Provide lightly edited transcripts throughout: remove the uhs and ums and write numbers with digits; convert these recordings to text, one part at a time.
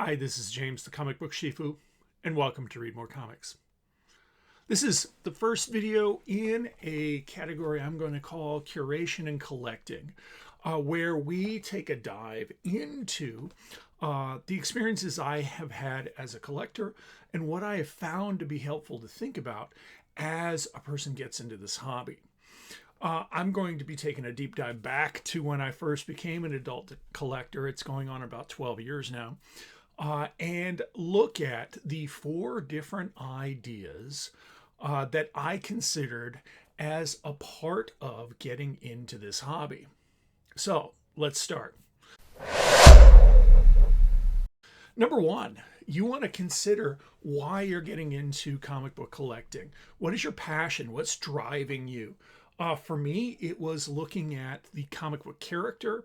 Hi, this is James, the Comic Book Shifu, and welcome to Read More Comics. This is the first video in a category I'm going to call Curation and Collecting, where we take a dive into the experiences I have had as a collector and what I have found to be helpful to think about as a person gets into this hobby. I'm going to be taking a deep dive back to when I first became an adult collector. It's going on about 12 years now. And look at the 4 different ideas that I considered as a part of getting into this hobby. So let's start. Number 1, you want to consider why you're getting into comic book collecting. What is your passion? What's driving you? For me, it was looking at the comic book character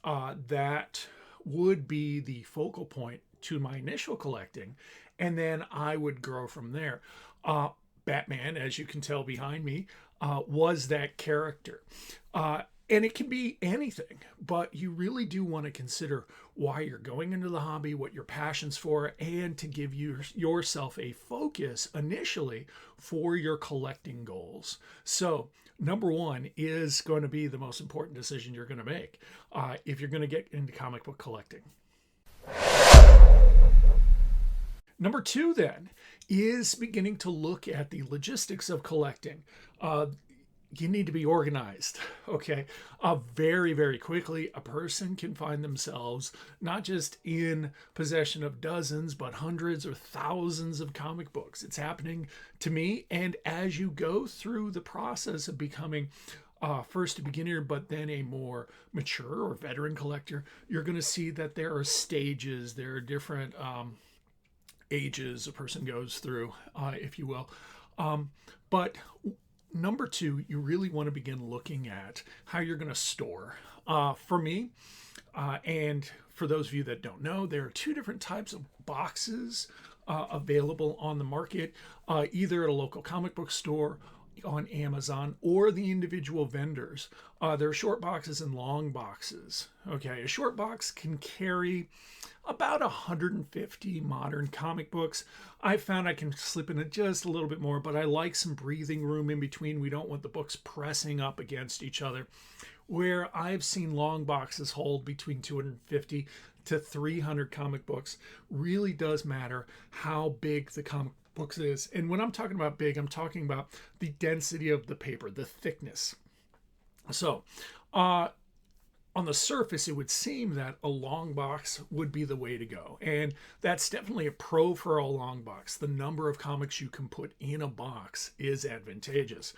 that would be the focal point to my initial collecting, and then I would grow from there. Batman, as you can tell behind me, was that character. And it can be anything, but you really do want to consider why you're going into the hobby, what your passion's for, and to give yourself a focus initially for your collecting goals. So number 1 is going to be the most important decision you're going to make if you're going to get into comic book collecting. Number 2 then is beginning to look at the logistics of collecting. You need to be organized, okay? Very, very quickly, a person can find themselves not just in possession of dozens, but hundreds or thousands of comic books. It's happening to me. And as you go through the process of becoming first a beginner, but then a more mature or veteran collector, you're going to see that there are stages, there are different ages a person goes through, if you will. But number 2, you really want to begin looking at how you're going to store. For me, and for those of you that don't know, there are 2 different types of boxes available on the market, either at a local comic book store, on Amazon, or the individual vendors. There are short boxes and long boxes. Okay, a short box can carry about 150 modern comic books. I found I can slip in it just a little bit more, but I like some breathing room in between. We don't want the books pressing up against each other. Where I've seen long boxes hold between 250 to 300 comic books, really does matter how big the comic books is. And when I'm talking about big, I'm talking about the density of the paper, the thickness. So on the surface, it would seem that a long box would be the way to go. And that's definitely a pro for a long box. The number of comics you can put in a box is advantageous.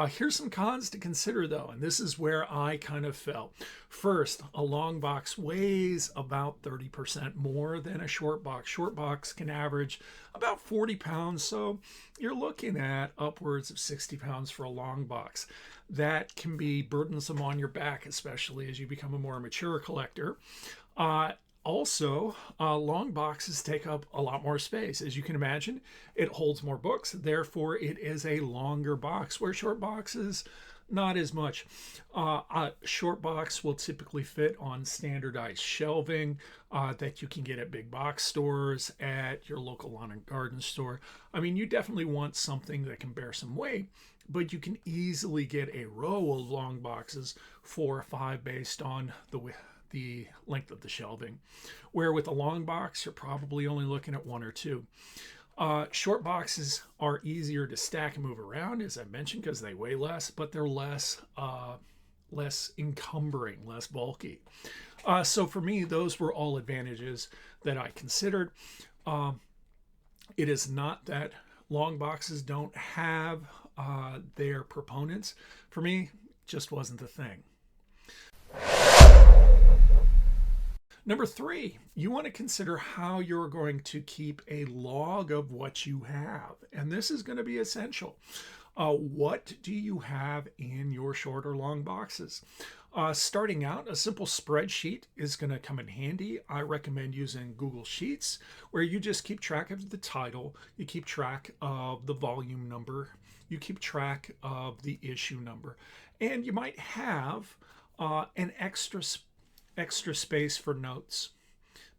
Here's some cons to consider, though, and this is where I kind of fell. First, a long box weighs about 30% more than a short box. Short box can average about 40 pounds, so you're looking at upwards of 60 pounds for a long box. That can be burdensome on your back, especially as you become a more mature collector. Also, long boxes take up a lot more space. As you can imagine, it holds more books. Therefore, it is a longer box, where short boxes, not as much. A short box will typically fit on standardized shelving that you can get at big box stores, at your local lawn and garden store. I mean, you definitely want something that can bear some weight, but you can easily get a row of long boxes, 4 or 5, based on the length of the shelving, where with a long box you're probably only looking at 1 or 2. Short boxes are easier to stack and move around, as I mentioned, because they weigh less, but they're less encumbering, less bulky. So for me, those were all advantages that I considered. It is not that long boxes don't have their proponents. For me, just wasn't the thing. Number 3, you want to consider how you're going to keep a log of what you have. And this is going to be essential. What do you have in your short or long boxes? Starting out, a simple spreadsheet is going to come in handy. I recommend using Google Sheets, where you just keep track of the title, you keep track of the volume number, you keep track of the issue number, and you might have an extra space for notes.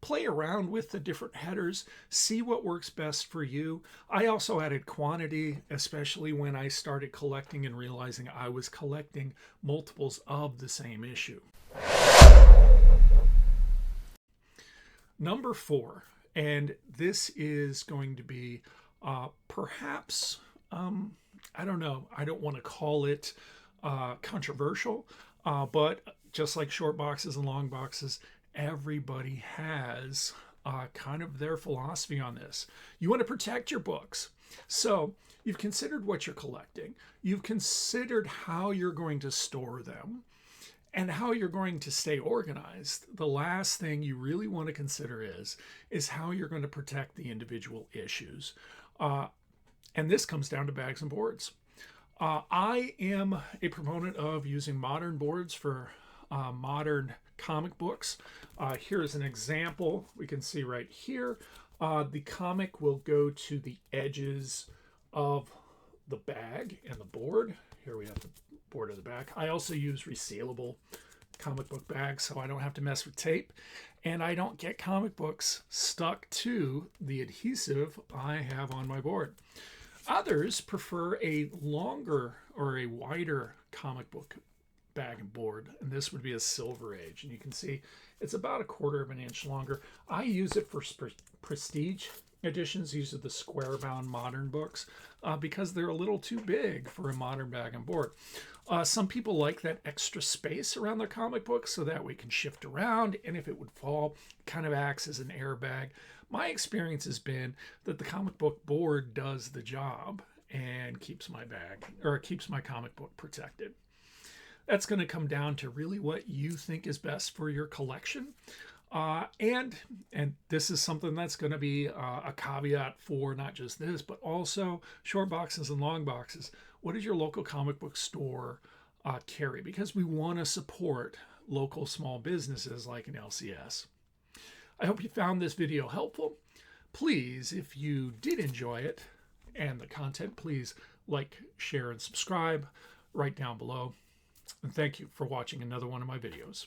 Play around with the different headers, see what works best for you. I also added quantity, especially when I started collecting and realizing I was collecting multiples of the same issue. Number 4, and this is going to be perhaps, I don't know, I don't want to call it controversial, but just like short boxes and long boxes, everybody has kind of their philosophy on this. You want to protect your books. So you've considered what you're collecting. You've considered how you're going to store them and how you're going to stay organized. The last thing you really want to consider is how you're going to protect the individual issues. And this comes down to bags and boards. I am a proponent of using modern boards for modern comic books. Here's an example we can see right here. The comic will go to the edges of the bag and the board. Here we have the board of the back. I also use resealable comic book bags so I don't have to mess with tape, and I don't get comic books stuck to the adhesive I have on my board. Others prefer a longer or a wider comic book bag and board, and this would be a Silver Age, and you can see it's about 1/4 of an inch longer. I use it for prestige editions. These are the square bound modern books because they're a little too big for a modern bag and board. Some people like that extra space around their comic books so that we can shift around, and if it would fall, it kind of acts as an airbag. My experience has been that the comic book board does the job and keeps my bag, or keeps my comic book protected. That's going to come down to really what you think is best for your collection. And this is something that's going to be a caveat for not just this, but also short boxes and long boxes. What does your local comic book store carry? Because we want to support local small businesses like an LCS. I hope you found this video helpful. Please, if you did enjoy it and the content, please like, share, and subscribe right down below. And thank you for watching another one of my videos.